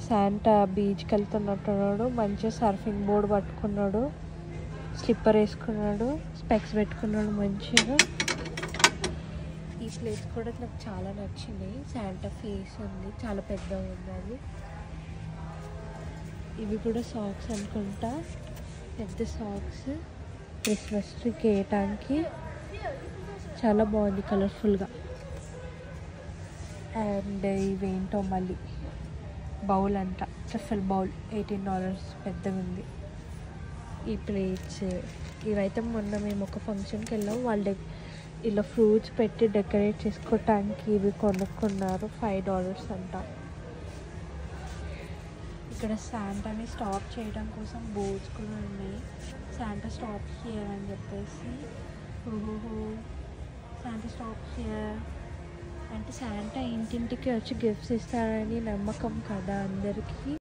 Santa బీచ్కి వెళ్తున్నట్టున్నాడు. మంచిగా surfing board పట్టుకున్నాడు, స్లిప్పర్ వేసుకున్నాడు, స్పెక్స్ పెట్టుకున్నాడు మంచిగా. ఈ ప్లేస్ కూడా నాకు చాలా నచ్చింది. శాంటా ఫేస్ ఉంది, చాలా పెద్దగా ఉంది అది. ఇవి కూడా సాక్స్ అనుకుంటా, పెద్ద సాక్స్ క్రిస్మస్ ట్రీకి వేయటానికి. చాలా బాగుంది కలర్ఫుల్గా. అండ్ ఇవేంటో మళ్ళీ బౌల్ అంట, ట్రిఫల్ బౌల్, $18 పెద్దగా ఉంది. ఈ ప్లేట్స్ ఇవైతే మొన్న మేము ఒక ఫంక్షన్కి వెళ్ళాం, వాళ్ళు ఇలా ఫ్రూట్స్ పెట్టి డెకరేట్ చేసుకోవటానికి ఇవి కొనుక్కున్నారు. $5 అంట. ఇక్కడ శాంటాని స్టాప్ చేయడం కోసం బోర్డ్స్ కూడా ఉన్నాయి. శాంటా స్టాప్ హియర్ అని చెప్పేసి. ఓహో, శాంటా స్టాప్ హియర్ అంటే శాంటా ఇంటింటికి వచ్చి గిఫ్ట్స్ ఇస్తారని నమ్మకం కదా అందరికీ.